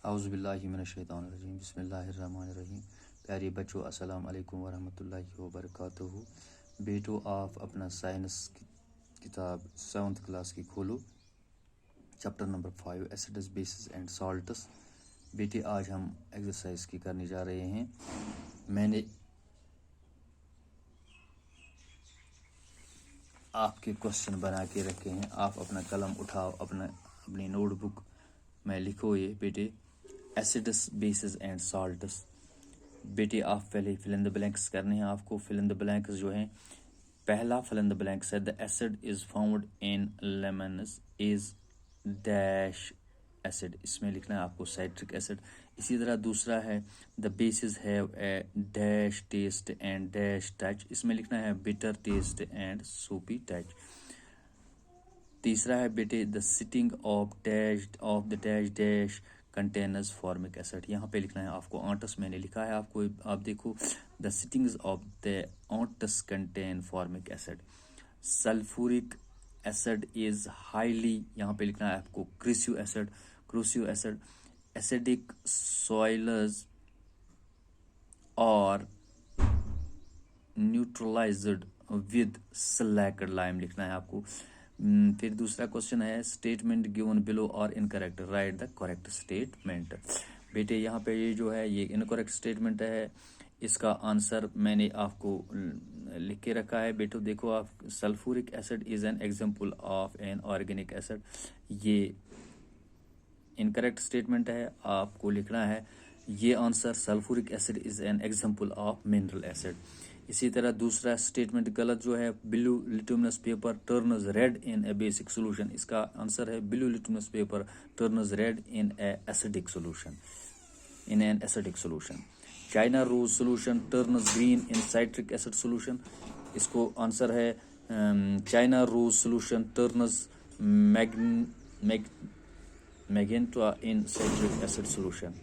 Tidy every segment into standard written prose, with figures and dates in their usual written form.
औज़ुबिल्लाहि मिनश्शैतानिर्रजीम बिस्मिल्लाहिर्रहमानिर्रहीम। प्यारे बच्चों, अस्सलाम वालेकुम वरहमतुल्लाहि वबरकातुहू। बेटो आप अपना साइंस की किताब 7th क्लास की खोलो, chapter number 5 acids bases and salts. बेटे आज हम एक्सरसाइज की करने जा रहे हैं। मैंने आपके क्वेश्चन बना के रखे हैं, आप अपना कलम उठाओ, अपनी नोटबुक में लिखो। ये बेटे एसिड्स बेसिस एंड सॉल्ट्स। बेटे आप पहले फिल इन द ब्लैंक्स करने हैं आपको। फिल इन द ब्लैंक्स जो हैं, पहला फिल इन द ब्लैंक्स है the acid is found in lemons is dash acid. इसमें लिखना है आपको साइट्रिक एसिड। इसी तरह दूसरा है the bases have a dash taste and dash touch. इसमें लिखना है bitter taste and soapy touch. तीसरा है बेटे the sting of the dash dash containers formic acid. यहाँ पे लिखना है आपको ऑटस, मैंने लिखा है आपको, आप देखो the stings of the ants contain formic acid. Sulphuric acid is highly, यहाँ पे लिखना है आपको क्रूसिव एसिड। एसिडिक सॉइल्स और न्यूट्रलाइज्ड विद स्लैक्ड लाइम लिखना है आपको। फिर दूसरा क्वेश्चन है स्टेटमेंट गिवन बिलो और incorrect, right the correct statement. बेटे यहाँ पे ये जो है ये इनकरेक्ट स्टेटमेंट है, इसका आंसर मैंने आपको लिख के रखा है। बेटो देखो आप, sulphuric acid is an example of an organic acid, ये इनकरेक्ट स्टेटमेंट है। आपको लिखना है ये answer sulphuric acid is an example of mineral acid. इसी तरह दूसरा स्टेटमेंट गलत जो है, blue litmus paper turns red in a basic solution, इसका आंसर है blue litmus paper turns red in a acidic solution, in an acidic solution. China rose solution turns green in citric acid solution, इसको answer है China rose solution turns मैगेंटा इन citric acid solution.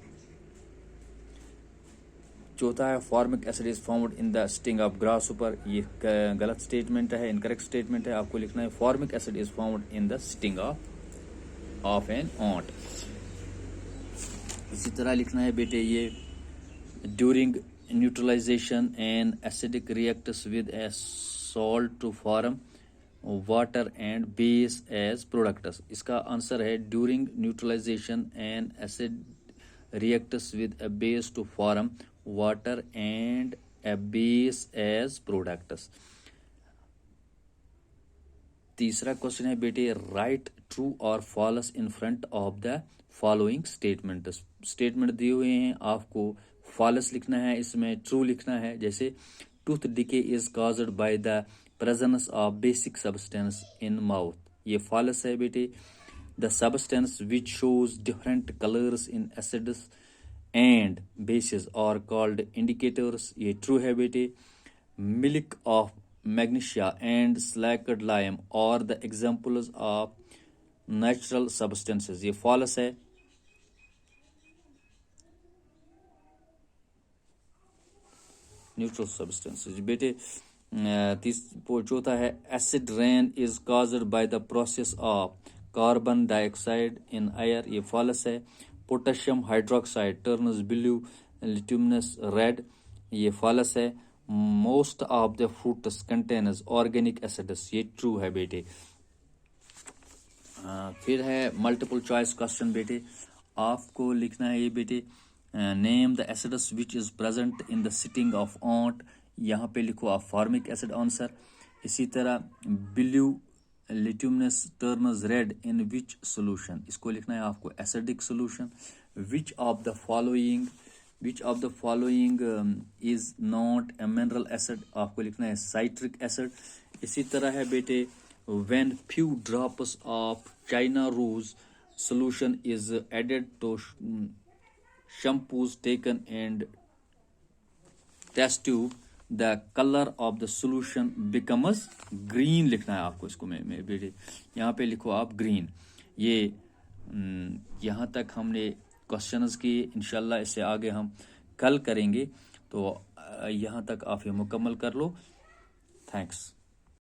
चौथा है formic acid is found in the sting of grasshopper, ये गलत statement है, incorrect statement है। आपको लिखना है formic acid is found in the sting of an ant. इसी तरह लिखना है बेटे ये during neutralization an acidic reacts with a salt to form water and base as products, इसका आंसर है during neutralization an acid reacts with a base to form water and a base as products। तीसरा question है बेटे right true और falls in front of the following statement. Statement दिए हुए हैं, आपको फॉल्स लिखना है, इसमें ट्रू लिखना है। जैसे tooth decay is caused by the presence of basic substance in mouth, ये फॉल्स है बेटे। The substance which shows different colors in acids and bases are called indicators, ये true है बेटे। Milk of magnesia and slaked lime are the examples of natural substances, ये false है। Neutral substances बेटे। चौथा है acid rain is caused by the process of carbon dioxide in air, ये false है। Potassium hydroxide turns blue litmus red, ये false है। Most of the fruits contains organic acids, ये ट्रू है बेटे। फिर है मल्टीपल चॉइस क्वेश्चन बेटे, आपको लिखना है ये बेटे name the acids which is present in the sting of ant, यहाँ पे लिखो आप फॉर्मिक एसिड आंसर। इसी तरह blue litmus turns red in which solution, इसको लिखना है आपको acidic solution. Which of the following is not a mineral acid, आपको लिखना है साइट्रिक एसिड। इसी तरह है बेटे when few drops of China rose solution is added to shampoos taken and test tube the colour of the solution becomes green, लिखना है आपको इसको मैं बेटे, यहाँ पे लिखो आप ग्रीन। ये यहाँ तक हमने क्वेश्चंस किए, इंशाल्लाह इससे आगे हम कल करेंगे, तो यहाँ तक आप ये मुकम्मल कर लो। थैंक्स।